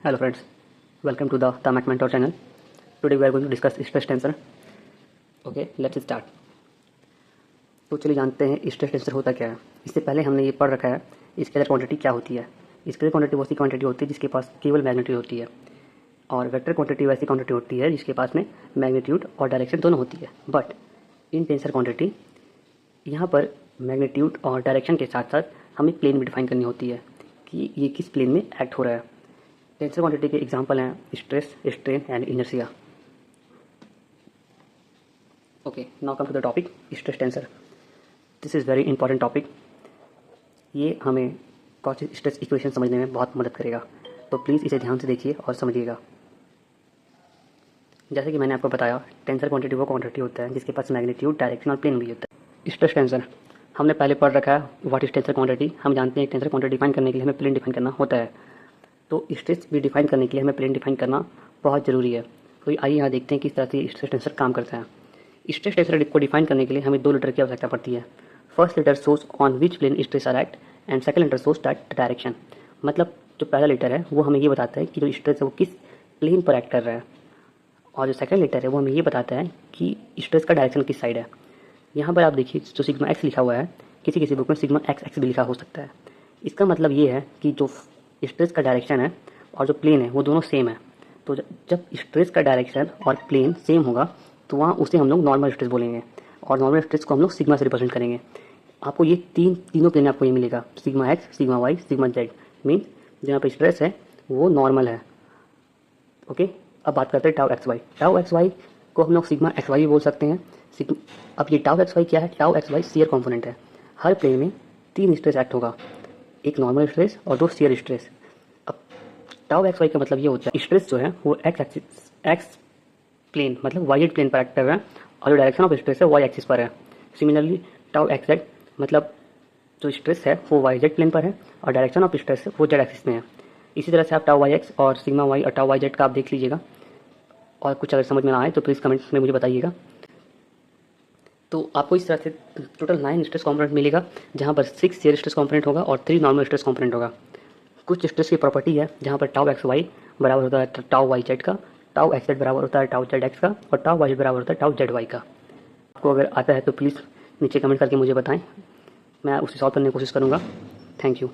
Hello friends, welcome to the Tamak Mentor channel. Today we are going to discuss stress tensor. Okay, let's start. तो चलिए जानते हैं stress tensor होता क्या है। इससे पहले हमने ये पढ़ रखा है स्केलर क्वांटिटी क्या होती है। स्केलर क्वांटिटी वैसी क्वांटिटी होती है जिसके पास केवल मैग्नीट्यूड होती है, और वेक्टर क्वांटिटी वैसी क्वांटिटी होती है जिसके पास में मैग्नीट्यूड और डायरेक्शन दोनों होती है। बट इन टेंसर क्वांटिटी यहाँ पर मैग्नीट्यूड और डायरेक्शन के साथ साथ हमें प्लेन भी डिफाइन करनी होती है कि ये किस प्लेन में एक्ट हो रहा है। टेंसर क्वांटिटी के एग्जांपल हैं stress, strain and inertia. Okay, now come to the topic stress tensor. This is very important topic. ये हमें कॉची स्ट्रेस इक्वेशन समझने में बहुत मदद करेगा, तो प्लीज़ इसे ध्यान से देखिए और समझिएगा। जैसे कि मैंने आपको बताया, टेंसर क्वांटिटी वो क्वांटिटी होता है जिसके पास मैग्नीट्यूड, डायरेक्शन और प्लेन भी होता है। स्ट्रेस टेंसर हमने पहले पढ़ रखा है व्हाट इज टेंसर क्वांटिटी। हम जानते हैं टेंसर क्वांटिटी डिफाइन करने के लिए हमें प्लेन डिफाइन करना होता है, तो स्ट्रेस भी डिफाइन करने के लिए हमें प्लेन डिफाइन करना बहुत ज़रूरी है। तो आइए यहाँ देखते हैं किस तरह से स्ट्रेस टेंसर काम करता है। स्ट्रेस टेंसर को डिफाइन करने के लिए हमें दो लेटर की आवश्यकता पड़ती है। First letter shows on which plane stress are act and second letter shows that direction. मतलब जो पहला लेटर है वो हमें ये बताता है कि जो स्ट्रेस है वो किस प्लेन पर एक्ट कर रहा है, और जो सेकंड लेटर है वो हमें ये बताता है कि स्ट्रेस का डायरेक्शन किस साइड है। यहाँ पर आप देखिए जो सिग्मा एक्स लिखा हुआ है, किसी किसी बुक में सिग्मा एक्स एक्स भी लिखा हो सकता है। इसका मतलब ये है कि जो स्ट्रेस का डायरेक्शन है और जो प्लेन है वो दोनों सेम है। तो जब स्ट्रेस का डायरेक्शन और प्लेन सेम होगा तो वहाँ उसे हम लोग नॉर्मल स्ट्रेस बोलेंगे, और नॉर्मल स्ट्रेस को हम लोग सिग्मा से रिप्रेजेंट करेंगे। आपको ये तीनों प्लेन आपको ये मिलेगा, sigma X, sigma Y, sigma Z. Means जो यहाँ पर स्ट्रेस है वो नॉर्मल है। ओके, अब बात करते हैं tau X Y. Tau X Y को हम लोग सिग्मा एक्स वाई भी बोल सकते हैं। अब ये टाउ एक्स वाई क्या है? Tau X Y shear component है। हर प्लेन में तीन स्ट्रेस एक्ट होगा, एक नॉर्मल स्ट्रेस और दो शियर स्ट्रेस। अब टाउ एक्स वाई का मतलब ये होता है स्ट्रेस जो है वो एक्स प्लेन मतलब वाई जेड प्लेन पर एक्ट कर रहा है, और जो डायरेक्शन ऑफ स्ट्रेस है वाई एक्सिस पर है। सिमिलरली टाउ एक्स जेड मतलब जो स्ट्रेस है वो वाई जेड प्लेन पर है और डायरेक्शन ऑफ स्ट्रेस है वो जेड एक्सिस में है। इसी तरह से आप टाउ वाई एक्स और सिग्मा वाई और टाउ वाई जेड का आप देख लीजिएगा, और कुछ अगर समझ में ना आए तो प्लीज़ कमेंट में मुझे बताइएगा। तो आपको इस तरह से टोटल 9 स्ट्रेस कॉम्पोनेंट मिलेगा, जहाँ पर 6 शियर स्ट्रेस कॉम्पोनेंट होगा और 3 नॉर्मल स्ट्रेस कॉम्पोनेंट होगा। कुछ स्ट्रेस की प्रॉपर्टी है जहाँ पर टाउ एक्स वाई बराबर होता है टाउ वाई जेड का, टाउ एक्स जेड बराबर होता है टाउ जेड एक्स का, और टाउ वाई जेड बराबर होता है टाउ जेड वाई का। आपको अगर आता है तो प्लीज़ नीचे कमेंट करके मुझे बताएं, मैं उसे सॉल्व करने की कोशिश करूँगा। Thank you.